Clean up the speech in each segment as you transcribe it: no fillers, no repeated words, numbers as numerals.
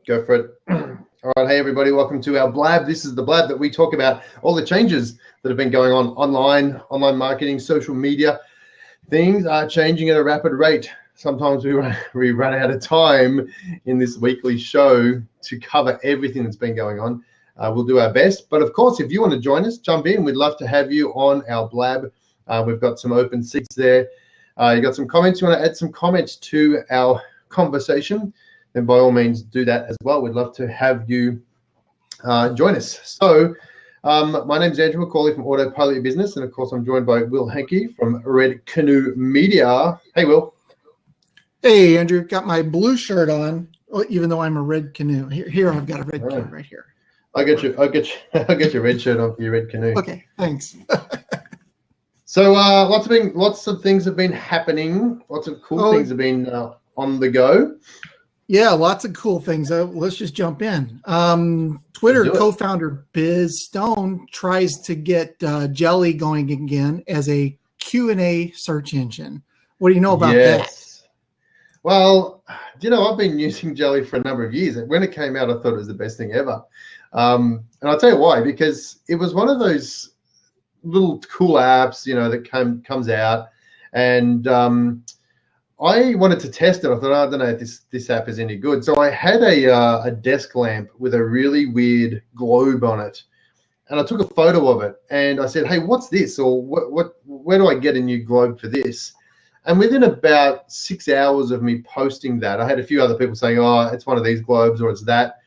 Go for it. All right. Hey, everybody. Welcome to our Blab. This is the Blab that we talk about all the changes that have been going on online marketing, social media. Things are changing at a rapid rate. Sometimes we run out of time in this weekly show to cover everything that's been going on. We'll do our best. But, of course, if you want to join us, jump in. We'd love to have you on our Blab. We've got some open seats there. You got some comments. You want to add some comments to our conversation, then by all means do that as well. We'd love to have you join us. So my name is Andrew McCauley from Autopilot Your Business, and of course I'm joined by Will Hankey from Red Canoe Media. Hey, Will. Hey, Andrew. Got my blue shirt on, even though I'm a Red Canoe. Here I've got a red canoe right here. I'll get your red shirt on for your Red Canoe. Okay, thanks. So lots of things have been happening. Lots of cool things have been on the go. Yeah, lots of cool things. Let's just jump in. Twitter co-founder Biz Stone tries to get Jelly going again as a Q&A search engine. What do you know about that? Well, I've been using Jelly for a number of years. When it came out, I thought it was the best thing ever. And I'll tell you why, because it was one of those little cool apps, that comes out, and I wanted to test it. I thought, I don't know if this app is any good. So I had a desk lamp with a really weird globe on it, and I took a photo of it, and I said, hey, what's this? Or where do I get a new globe for this? And within about 6 hours of me posting that, I had a few other people saying, oh, it's one of these globes or it's that.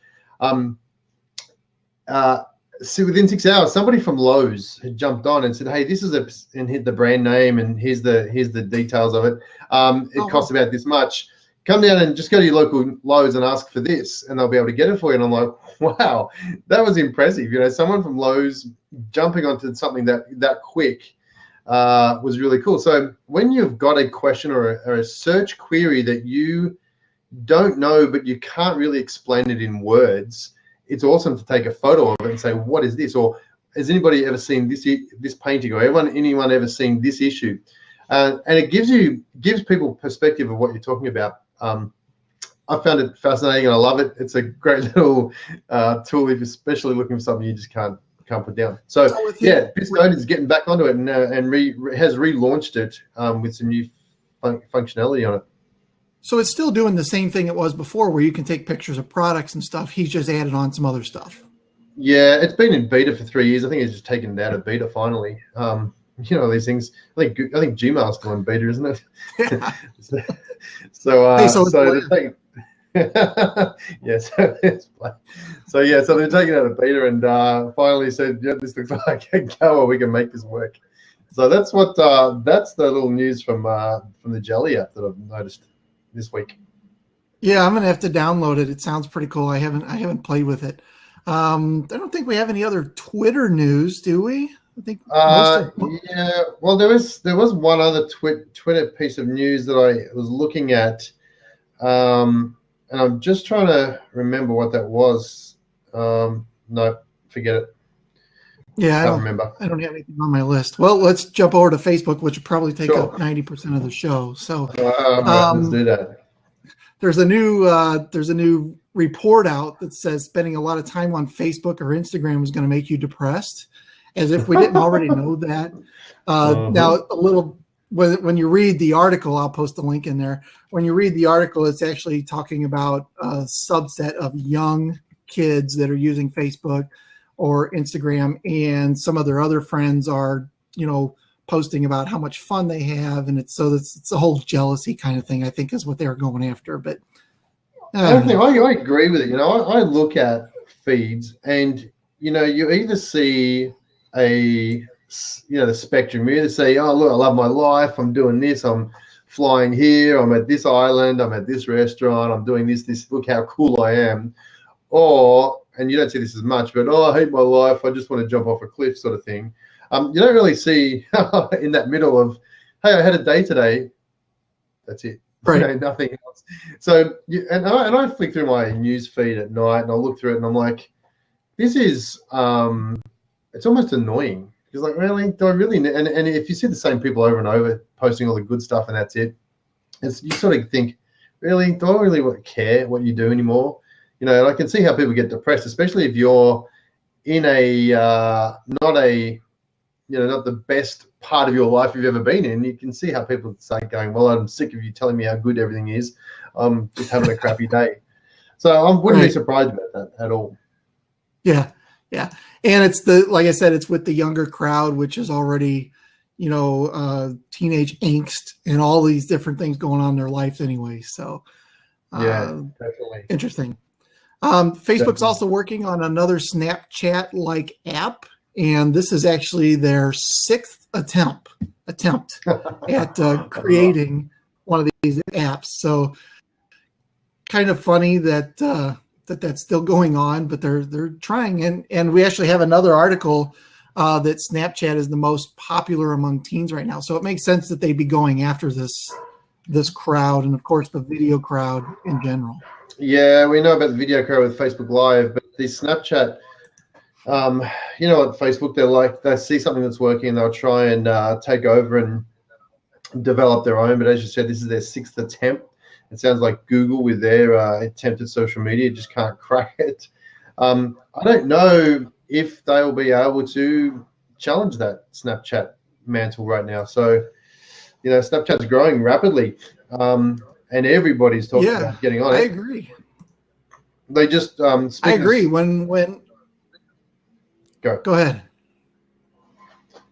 So within 6 hours, somebody from Lowe's had jumped on and said, hey, this is and hit the brand name, and here's the details of it. It costs about this much. Come down and just go to your local Lowe's and ask for this, and they'll be able to get it for you. And I'm like, wow, that was impressive. Someone from Lowe's jumping onto something that quick was really cool. So when you've got a question or a search query that you don't know, but you can't really explain it in words, it's awesome to take a photo of it and say, what is this? Or has anybody ever seen this painting? Or anyone ever seen this issue? And it gives people perspective of what you're talking about. I found it fascinating and I love it. It's a great little tool if you're especially looking for something you just can't put down. So yeah, Biscode is getting back onto it and has relaunched it with some new functionality on it. So it's still doing the same thing it was before, where you can take pictures of products and stuff. He's just added on some other stuff. Yeah, it's been in beta for 3 years. I think he's just taken it out of beta finally. These things. I think Gmail's still in beta, isn't it? Yeah. So they're taking. Yes. So they're taking it out of beta and finally said, yeah, this looks like a go, or we can make this work. So that's that's the little news from the Jelly app that I've noticed this week. Yeah, I'm gonna have to download it. It sounds pretty cool. I haven't played with it. I don't think we have any other Twitter news, do we? I think yeah. Well, there was one other Twitter piece of news that I was looking at, and I'm just trying to remember what that was. No, forget it. Yeah, I don't remember. I don't have anything on my list. Well, let's jump over to Facebook, which would probably take up 90% of the show. So let's do that. There's a new report out that says spending a lot of time on Facebook or Instagram is going to make you depressed, as if we didn't already know that. Now, when you read the article, I'll post the link in there. When you read the article, it's actually talking about a subset of young kids that are using Facebook or Instagram, and some of their other friends are, posting about how much fun they have, and it's a whole jealousy kind of thing, I think, is what they're going after. But I agree with it. I look at feeds, and you either see the spectrum. You either say, oh look, I love my life, I'm doing this, I'm flying here, I'm at this island, I'm at this restaurant, I'm doing this, look how cool I am. Or, and you don't see this as much, but I hate my life, I just want to jump off a cliff sort of thing. You don't really see in that middle of, hey, I had a day today. That's it. Right. Nothing else. So, and I flick through my news feed at night and I look through it and I'm like, this is, it's almost annoying. Because like, really, do I really? And if you see the same people over and over posting all the good stuff and that's it, you sort of think, really, do I really care what you do anymore? You know, and I can see how people get depressed, especially if you're in a not the best part of your life you've ever been in. You can see how people start going, well, I'm sick of you telling me how good everything is. I'm just having a crappy day. So I wouldn't be surprised about that at all. Yeah. Yeah. And it's like I said, it's with the younger crowd, which is already, teenage angst and all these different things going on in their life anyway. So definitely interesting. Facebook's also working on another Snapchat-like app, and this is actually their 6th attempt at creating one of these apps. So kind of funny that that's still going on, but they're trying. And we actually have another article that Snapchat is the most popular among teens right now. So it makes sense that they'd be going after this crowd, and of course the video crowd in general. Yeah, we know about the video crowd with Facebook Live, but the Snapchat, at Facebook, they see something that's working, they'll try and take over and develop their own. But as you said, this is their 6th attempt. It sounds like Google with their attempt at social media just can't crack it. I don't know if they'll be able to challenge that Snapchat mantle right now. So, Snapchat's growing rapidly. And everybody's talking about getting on it. I agree. They just I agree. When go ahead.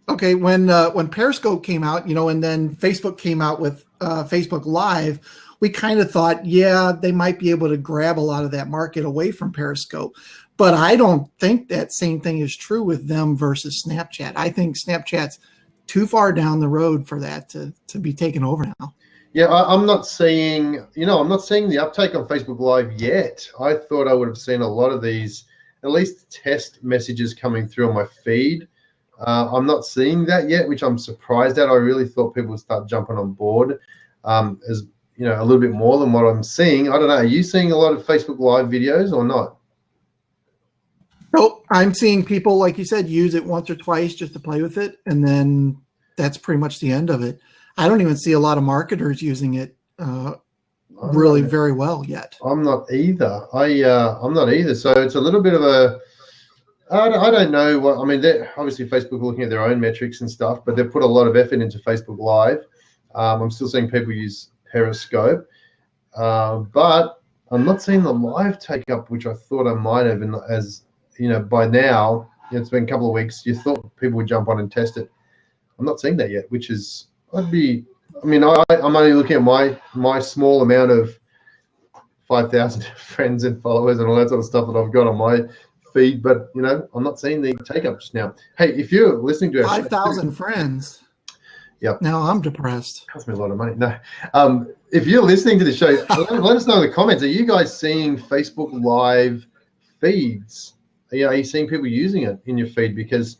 Okay, when Periscope came out, and then Facebook came out with Facebook Live, we kind of thought, they might be able to grab a lot of that market away from Periscope. But I don't think that same thing is true with them versus Snapchat. I think Snapchat's too far down the road for that to be taken over now. Yeah, I'm not seeing the uptake on Facebook Live yet. I thought I would have seen a lot of these, at least test messages coming through on my feed. I'm not seeing that yet, which I'm surprised at. I really thought people would start jumping on board as a little bit more than what I'm seeing. I don't know. Are you seeing a lot of Facebook Live videos or not? Nope. I'm seeing people, like you said, use it once or twice just to play with it, and then that's pretty much the end of it. I don't even see a lot of marketers using it really very well yet. I'm not either. I'm not either. So it's a little bit of a. I don't know what. I mean, obviously Facebook are looking at their own metrics and stuff, but they've put a lot of effort into Facebook Live. I'm still seeing people use Periscope, but I'm not seeing the live take up, which I thought I might have. And as by now, it's been a couple of weeks. You thought people would jump on and test it. I'm not seeing that yet, which is. I'm only looking at my small amount of 5,000 friends and followers and all that sort of stuff that I've got on my feed, but I'm not seeing the take up just now. Hey, if you're listening to 5,000 friends, now I'm depressed. Cost me a lot of money. No, if you're listening to the show, let us know in the comments. Are you guys seeing Facebook Live feeds? Are you seeing people using it in your feed? Because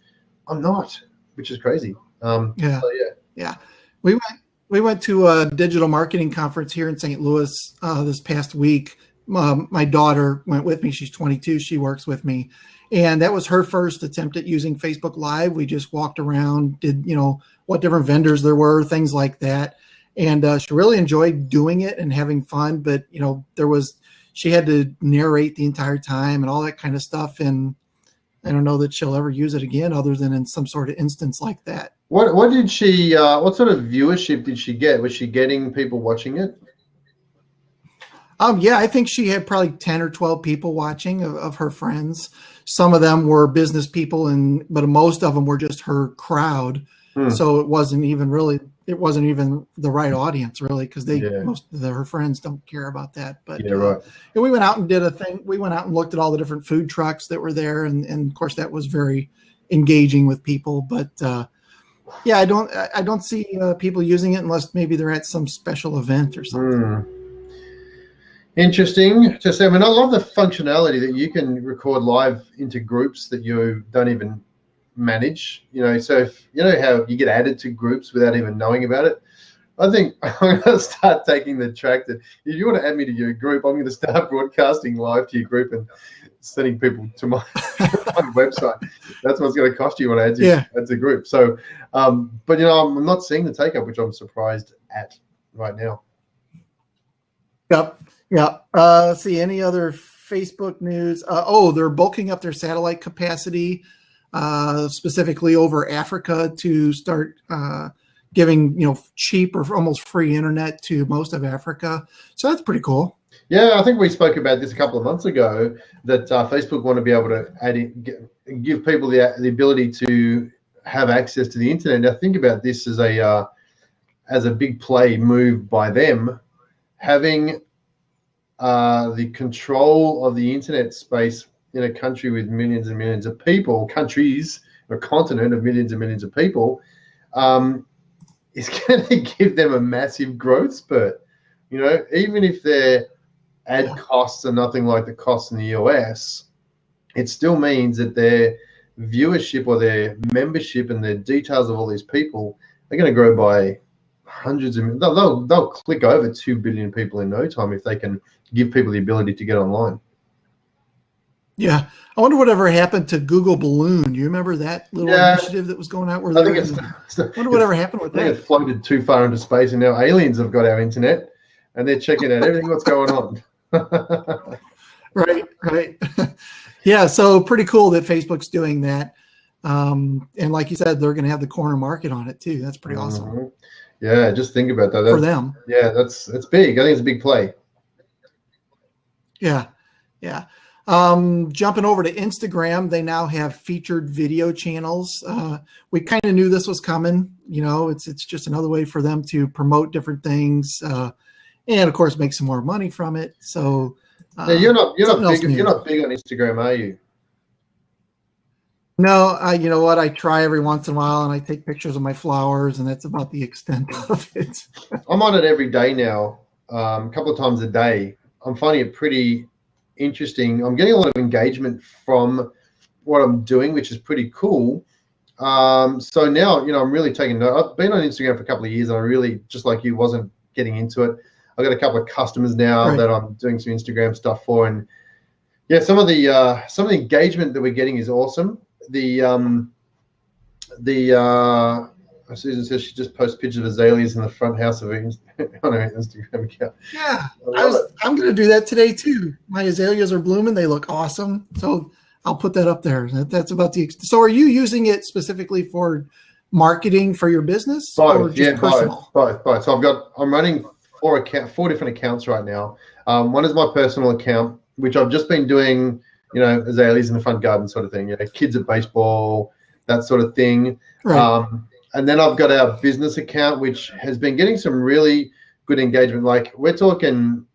I'm not, which is crazy. Yeah. We went to a digital marketing conference here in St. Louis this past week. My daughter went with me. She's 22. She works with me. And that was her first attempt at using Facebook Live. We just walked around, did, what different vendors there were, things like that. And she really enjoyed doing it and having fun. But, she had to narrate the entire time and all that kind of stuff. And I don't know that she'll ever use it again other than in some sort of instance like that. What did she? What sort of viewership did she get? Was she getting people watching it? I think she had probably 10 or 12 people watching of her friends. Some of them were business people, but most of them were just her crowd. So it wasn't even the right audience really, because most of her friends don't care about that. But and we went out and did a thing. We went out and looked at all the different food trucks that were there, and of course that was very engaging with people. But I don't see people using it unless maybe they're at some special event or something. Interesting. Just, I love the functionality that you can record live into groups that you don't even manage. So if how you get added to groups without even knowing about it. I think I'm going to start taking the track that if you want to add me to your group, I'm going to start broadcasting live to your group and sending people to my website. That's what it's going to cost you when I add you as a group. So, but I'm not seeing the take up, which I'm surprised at right now. Yep. Yeah. See, any other Facebook news. They're bulking up their satellite capacity, specifically over Africa, to start giving cheap or almost free internet to most of Africa. So that's pretty cool. Yeah, I think we spoke about this a couple of months ago, that Facebook want to be able to give people the ability to have access to the internet. Now think about this as a big play move by them, having the control of the internet space in a country with millions and millions of people, countries, a continent of millions and millions of people, is going to give them a massive growth spurt. Even if their ad costs are nothing like the costs in the US, it still means that their viewership or their membership and the details of all these people are going to grow by hundreds of millions. They'll click over 2 billion people in no time if they can give people the ability to get online. Yeah. I wonder whatever happened to Google Balloon. Do you remember that little initiative that was going out? I wonder whatever happened with that. It floated too far into space, and now aliens have got our internet and they're checking out everything what's going on. Right. Yeah, so pretty cool that Facebook's doing that. And like you said, they're going to have the corner market on it too. That's pretty awesome. Yeah, just think about that. For them. Yeah, that's big. I think it's a big play. Yeah. Jumping over to Instagram, they now have featured video channels. We kind of knew this was coming. It's just another way for them to promote different things, and of course make some more money from it. So you're not big on Instagram, are you? No, you know what? I try every once in a while, and I take pictures of my flowers, and that's about the extent of it. I'm on it every day now, a couple of times a day. I'm finding it pretty interesting. I'm getting a lot of engagement from what I'm doing, which is pretty cool. So now, I'm really taking note. I've been on Instagram for a couple of years, and I really, just like you, wasn't getting into it. I've got a couple of customers now that I'm doing some Instagram stuff for, and yeah, some of the engagement that we're getting is awesome. Susan says she just posts pictures of azaleas in the front house of her on her Instagram account. Yeah, I'm going to do that today too. My azaleas are blooming; they look awesome. So I'll put that up there. That's about the. So, are you using it specifically for marketing for your business, or just personal? Both. So I'm running four different accounts right now. One is my personal account, which I've just been doing. Azaleas in the front garden sort of thing, kids at baseball, that sort of thing. Right. And then I've got our business account, which has been getting some really good engagement. Like we're talking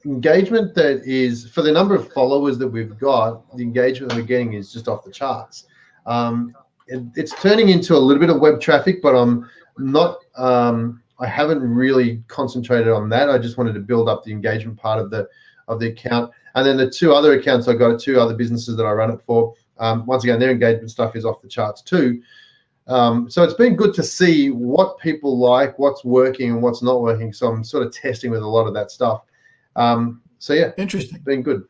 engagement that is, for the number of followers that we've got, the engagement that we're getting is just off the charts. It's turning into a little bit of web traffic, but I'm not, I haven't really concentrated on that. I just wanted to build up the engagement part of the account. And then the two other accounts, I've got two other businesses that I run it for. Once again, their engagement stuff is off the charts too. So it's been good to see what people like, what's working and what's not working. So I'm sort of testing with a lot of that stuff. So yeah, interesting. It's been good.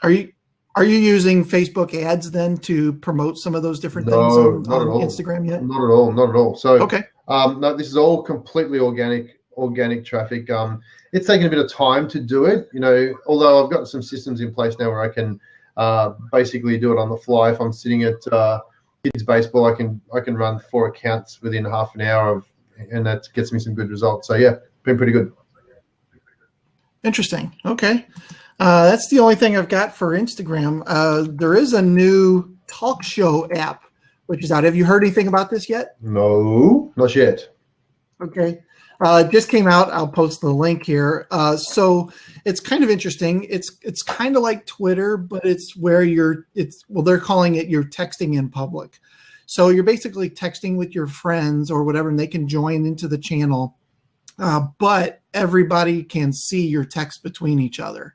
Are you using Facebook ads then to promote some of those different things on Instagram yet? Not at all. So okay. No, this is all completely organic traffic. It's taken a bit of time to do it, although I've got some systems in place now where I can basically do it on the fly. If I'm sitting at kids baseball, I can run 4 accounts within half an hour and that gets me some good results. So yeah, been pretty good. Interesting. Okay. That's the only thing I've got for Instagram. There is a new Talkshow app, which is out. Have you heard anything about this yet? No, not yet. Okay. It just came out. I'll post the link here. So it's kind of interesting. It's kind of like Twitter, but it's where they're calling it you're texting in public. So you're basically texting with your friends or whatever, and they can join into the channel. But everybody can see your text between each other.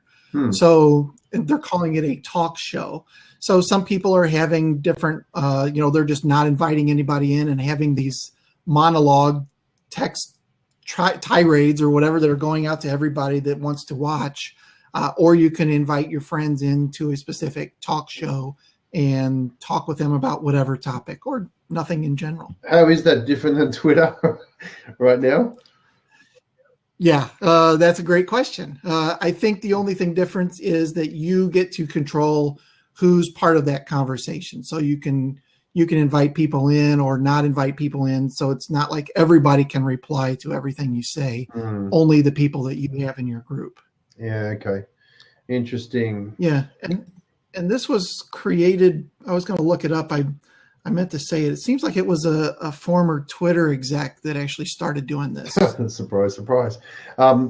So they're calling it a talk show. So some people are having different, they're just not inviting anybody in and having these monologue text tirades or whatever that are going out to everybody that wants to watch. Or you can invite your friends into a specific talk show and talk with them about whatever topic or nothing in general. How is that different than Twitter right now? Yeah, that's a great question. I think the only thing different is that you get to control who's part of that conversation. So you can invite people in or not invite people in. So it's not like everybody can reply to everything you say. Only the people that you have in your group. Yeah. Okay. Interesting. Yeah, and this was created. I was going to look it up. I meant to say it. It seems like it was a former Twitter exec that actually started doing this. Surprise, surprise. I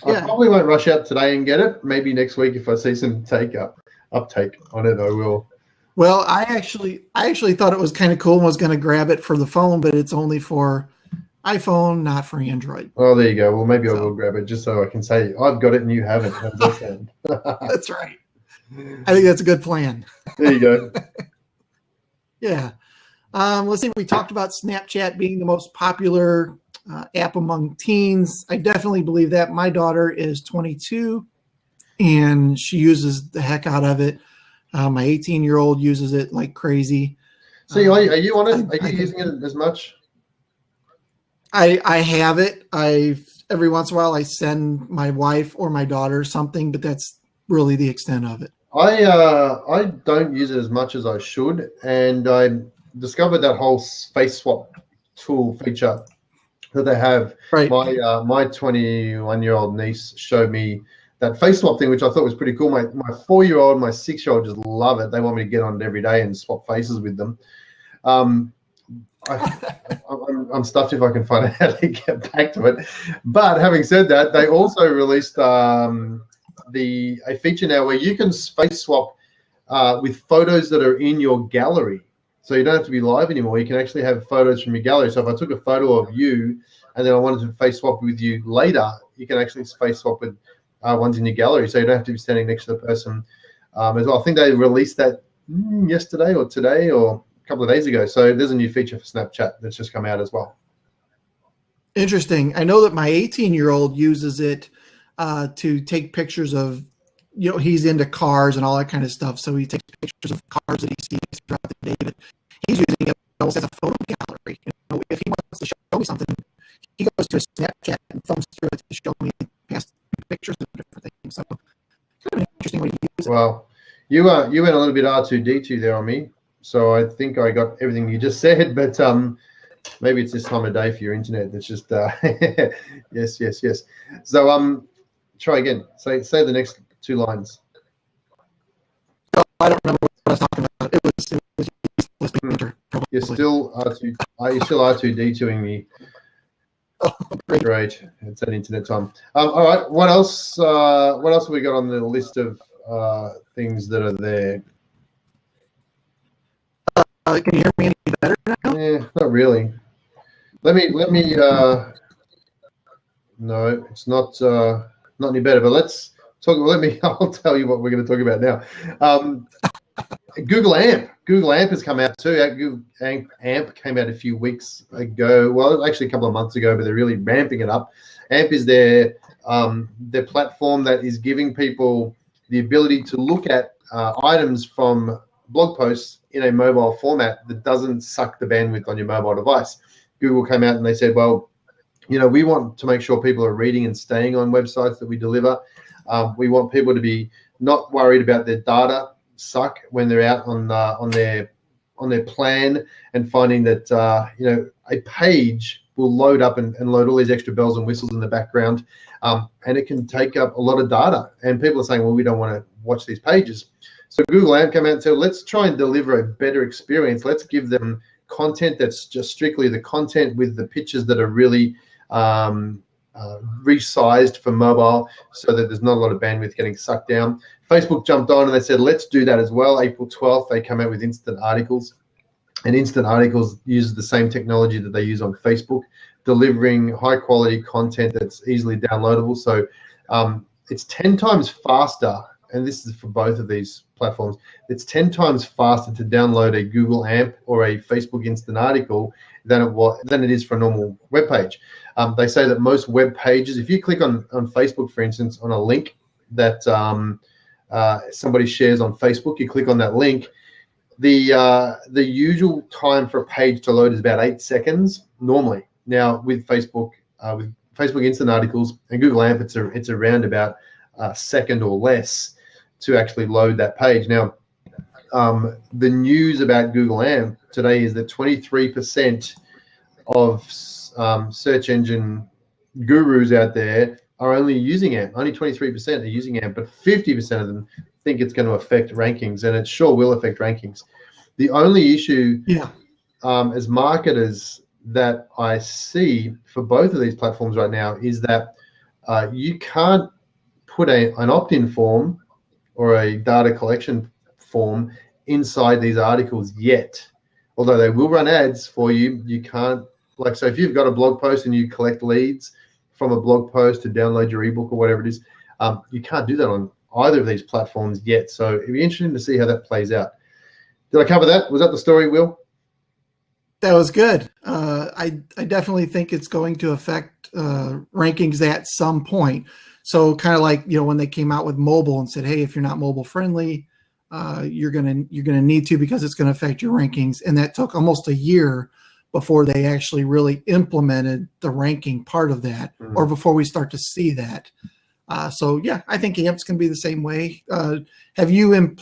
probably won't rush out today and get it. Maybe next week if I see some uptake on it, I will. Well, I actually thought it was kind of cool and was going to grab it for the phone, but it's only for iPhone, not for Android. Oh, there you go. Well, maybe I will grab it just so I can say I've got it and you haven't. How's that sound? That's right. I think that's a good plan. There you go. Yeah. Let's see. We talked about Snapchat being the most popular app among teens. I definitely believe that. My daughter is 22, and she uses the heck out of it. My 18-year-old uses it like crazy. So are you on it? Are you using it as much? I have it. Every once in a while I send my wife or my daughter something, but that's really the extent of it. I don't use it as much as I should, and I discovered that whole face swap tool feature that they have. Right. My 21-year-old niece showed me that face swap thing, which I thought was pretty cool. My 4-year-old, my 6-year-old just love it. They want me to get on it every day and swap faces with them. I'm stuffed if I can find out how to get back to it. But having said that, they also released a feature now where you can face swap with photos that are in your gallery. So you don't have to be live anymore. You can actually have photos from your gallery. So if I took a photo of you and then I wanted to face swap with you later, you can actually face swap with ones in your gallery. So you don't have to be standing next to the person as well. I think they released that yesterday or today or a couple of days ago. So there's a new feature for Snapchat that's just come out as well. Interesting. I know that my 18-year-old uses it to take pictures of, he's into cars and all that kind of stuff. So he takes pictures of cars that he sees throughout the day. But he's using it almost as a photo gallery. If he wants to show me something, he goes to his Snapchat and thumbs through it to show me past pictures of different things. So kind of interesting way to use it. Well, you went a little bit R2D2 there on me. So I think I got everything you just said, but maybe it's this time of day for your internet. That's just yes. So try again. Say the next two lines. Oh, I don't remember what I was talking about. It was You're still R2. You're still R2D2ing me. Oh, great. It's that internet time. All right. What else? What else have we got on the list of things that are there? Can you hear me any better now? Yeah, not really. Let me. No, it's not any better. But let's talk. I'll tell you what we're going to talk about now. Google AMP. Google AMP has come out too. Google AMP came out a few weeks ago. Well, actually a couple of months ago, but they're really ramping it up. AMP is their platform that is giving people the ability to look at items from blog posts in a mobile format that doesn't suck the bandwidth on your mobile device. Google came out and they said, well, we want to make sure people are reading and staying on websites that we deliver. We want people to be not worried about their data suck when they're out on their plan and finding that a page will load up and load all these extra bells and whistles in the background, and it can take up a lot of data. And people are saying, well, we don't want to watch these pages. So Google AMP came out and said, let's try and deliver a better experience. Let's give them content that's just strictly the content with the pictures that are really resized for mobile so that there's not a lot of bandwidth getting sucked down. Facebook jumped on and they said, let's do that as well. April 12th, they come out with instant articles. And instant articles uses the same technology that they use on Facebook, delivering high quality content that's easily downloadable. So it's 10 times faster, and this is for both of these platforms, it's 10 times faster to download a Google AMP or a Facebook instant article than it is for a normal web page. They say that most web pages, if you click on Facebook, for instance, on a link that somebody shares on Facebook, you click on that link, the usual time for a page to load is about 8 seconds normally. Now with Facebook, with Facebook Instant Articles and Google AMP, it's around about a second or less to actually load that page. Now, the news about Google AMP today is that 23% of search engine gurus out there are only using AMP. Only 23% are using AMP, but 50% of them think it's going to affect rankings, and it sure will affect rankings. The only issue as marketers that I see for both of these platforms right now is that you can't put an opt-in form or a data collection form inside these articles yet. Although they will run ads for you, you can't, like, so if you've got a blog post and you collect leads from a blog post to download your ebook or whatever it is, you can't do that on either of these platforms yet. So it'd be interesting to see how that plays out. Did I cover that? Was that the story, Will? That was good. I definitely think it's going to affect rankings at some point. So kind of like, when they came out with mobile and said, hey, if you're not mobile friendly, you're gonna need to, because it's going to affect your rankings. And that took almost a year before they actually really implemented the ranking part of that, or before we start to see that. So yeah, I think AMP's going to be the same way. Have you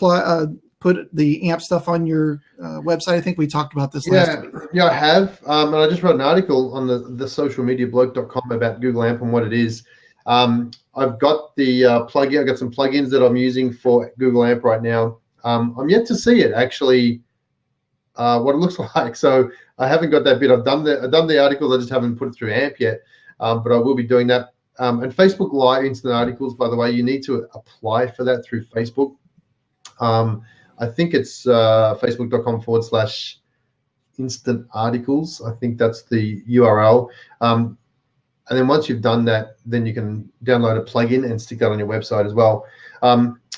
put the AMP stuff on your website? I think we talked about this last week. Yeah, I have. And I just wrote an article on the socialmediablog.com about Google AMP and what it is. I've got the plugin. I've got some plugins that I'm using for Google AMP right now. I'm yet to see it actually, what it looks like. So I haven't got that bit. I've done the articles. I just haven't put it through AMP yet. But I will be doing that. And Facebook Live Instant Articles, by the way, you need to apply for that through Facebook. I think it's facebook.com/instant articles. I think that's the URL. And then once you've done that, then you can download a plugin and stick that on your website as well.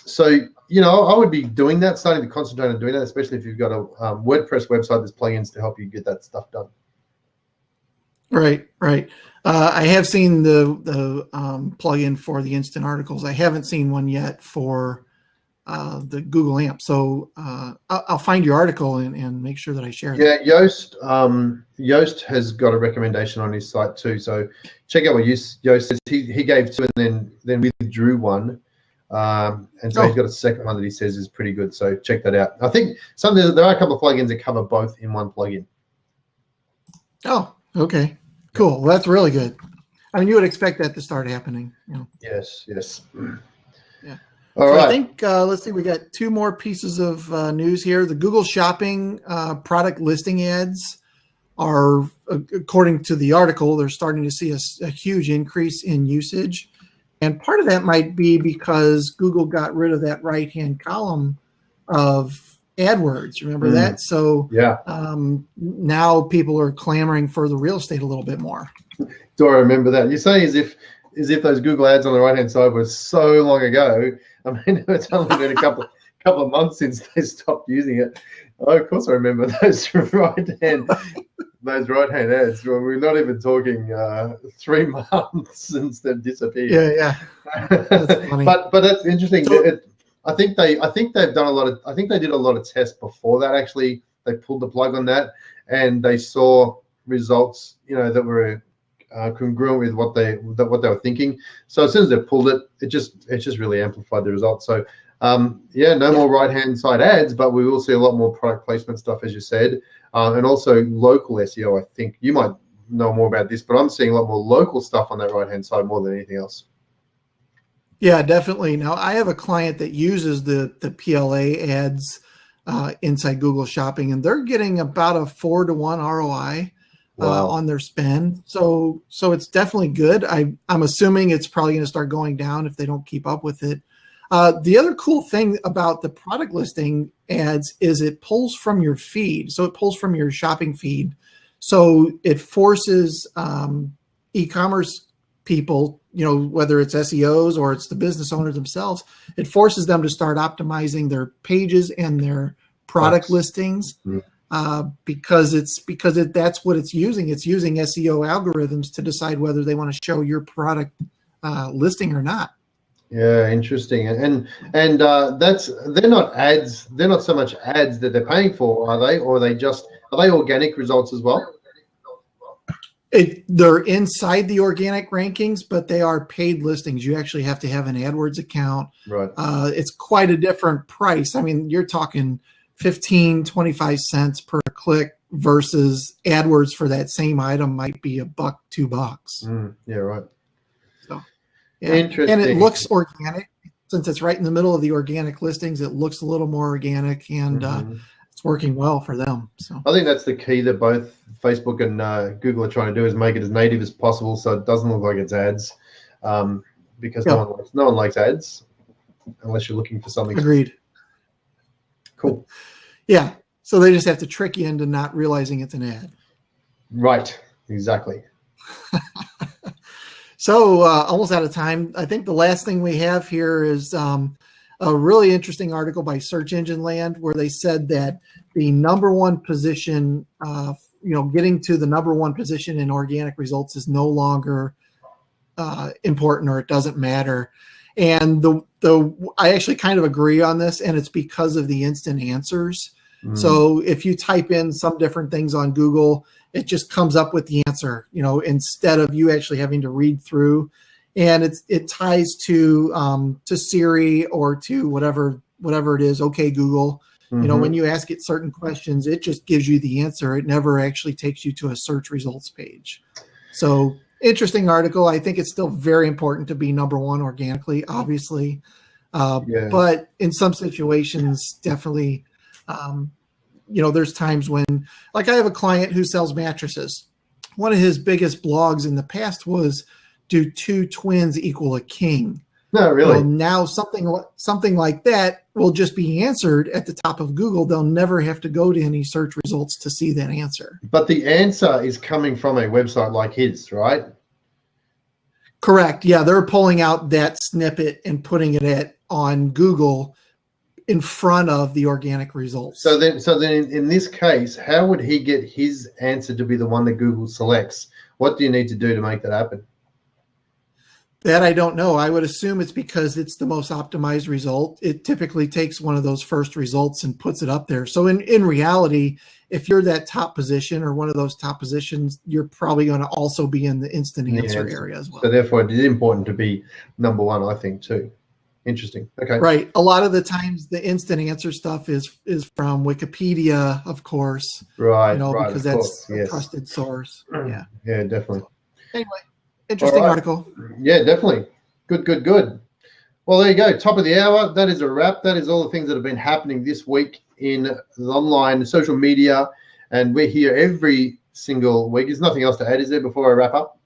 So, I would be doing that, starting to concentrate on doing that, especially if you've got a WordPress website. There's plugins to help you get that stuff done. Right. I have seen the plugin for the instant articles. I haven't seen one yet for the Google AMP. So I'll find your article and make sure that I share it. Yeah, Yoast has got a recommendation on his site too. So check out what Yoast says. He gave two and then withdrew one. And so he's got a second one that he says is pretty good. So check that out. I think there are a couple of plugins that cover both in one plugin. Oh, okay. Cool. Well, that's really good. I mean, you would expect that to start happening. Yes. Yeah. All right. I think, let's see, we got two more pieces of news here. The Google Shopping product listing ads are, according to the article, they're starting to see a huge increase in usage. And part of that might be because Google got rid of that right-hand column of AdWords. Remember that? So now people are clamoring for the real estate a little bit more. Do I remember that? You say as if those Google ads on the right-hand side were so long ago. I mean, it's only been a couple of months since they stopped using it. Oh, of course I remember those right-hand ads. Well, we're not even talking 3 months since they've disappeared. Yeah. That's funny. But that's interesting. So, I think they've done a lot of. I think they did a lot of tests before that. Actually, they pulled the plug on that, and they saw results, that were congruent with what they were thinking. So as soon as they pulled it, it just really amplified the results. So no more right-hand side ads, but we will see a lot more product placement stuff, as you said, and also local SEO. I think you might know more about this, but I'm seeing a lot more local stuff on that right-hand side more than anything else. Yeah, definitely. Now, I have a client that uses the PLA ads inside Google Shopping, and they're getting about a 4-to-1 ROI on their spend. So it's definitely good. I'm assuming it's probably going to start going down if they don't keep up with it. The other cool thing about the product listing ads is it pulls from your feed. So it pulls from your shopping feed. So it forces e-commerce people, whether it's SEOs or it's the business owners themselves, it forces them to start optimizing their pages and their product listings because that's what it's using. It's using SEO algorithms to decide whether they want to show your product listing or not. Yeah, interesting. And they're not ads. They're not so much ads that they're paying for, are they? Or are they organic results as well? They're inside the organic rankings, but they are paid listings. You actually have to have an AdWords account. Right. It's quite a different price. I mean, you're talking 15, 25 cents per click versus AdWords for that same item might be $1, $2. Yeah, right. So, yeah. Interesting. And it looks organic. Since it's right in the middle of the organic listings, it looks a little more organic, and it's working well for them. So I think that's the key that both Facebook and Google are trying to do, is make it as native as possible, so it doesn't look like it's ads, because no one likes ads unless you're looking for something. Agreed. Cool. Yeah. So they just have to trick you into not realizing it's an ad. Right. Exactly. So almost out of time. I think the last thing we have here is a really interesting article by Search Engine Land, where they said that the number one position, getting to the number one position in organic results is no longer important, or it doesn't matter. And I actually kind of agree on this, and it's because of the instant answers. So if you type in some different things on Google, it just comes up with the answer, instead of you actually having to read through. And it ties to Siri or to whatever it is. Okay, Google. When you ask it certain questions, it just gives you the answer. It never actually takes you to a search results page. So interesting article. I think it's still very important to be number one organically, obviously. But in some situations, definitely, there's times when, like, I have a client who sells mattresses. One of his biggest blogs in the past was, do two twins equal a king? No, really. Well, now something like that will just be answered at the top of Google. They'll never have to go to any search results to see that answer. But the answer is coming from a website like his, right? Correct. Yeah, they're pulling out that snippet and putting it on Google in front of the organic results. So then in this case, how would he get his answer to be the one that Google selects? What do you need to do to make that happen? That I don't know. I would assume it's because it's the most optimized result. It typically takes one of those first results and puts it up there. So in reality, if you're that top position or one of those top positions, you're probably going to also be in the instant answer area as well. So therefore, it is important to be number one, I think, too. Interesting. Okay. Right. A lot of the times the instant answer stuff is from Wikipedia, of course. Right. Because that's a trusted source. Yeah. Yeah, definitely. Anyway, interesting article. Yeah, definitely. Good. Well, there you go. Top of the hour. That is a wrap. That is all the things that have been happening this week in the online social media. And we're here every single week. There's nothing else to add, is there, before I wrap up?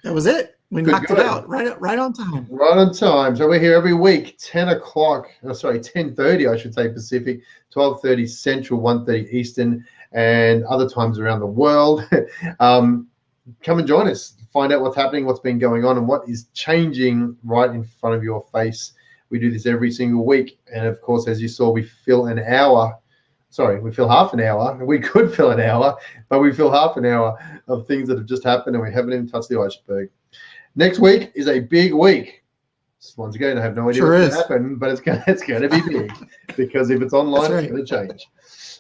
That was it. We knocked it out right on time. Right on time. So we're here every week, 10:30, I should say, Pacific, 12:30 Central, 1:30 Eastern, and other times around the world. Come and join us. Find out what's happening, what's been going on, and what is changing right in front of your face. We do this every single week. And, of course, as you saw, we fill half an hour. We could fill an hour, but we fill half an hour of things that have just happened, and we haven't even touched the iceberg. Next week is a big week. Once again, I have no idea what's going to happen, but it's going to be big because if it's online, it's going to change.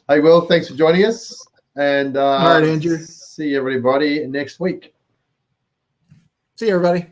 Hey, Will, thanks for joining us. And all right, Andrew. See everybody next week. See you, everybody.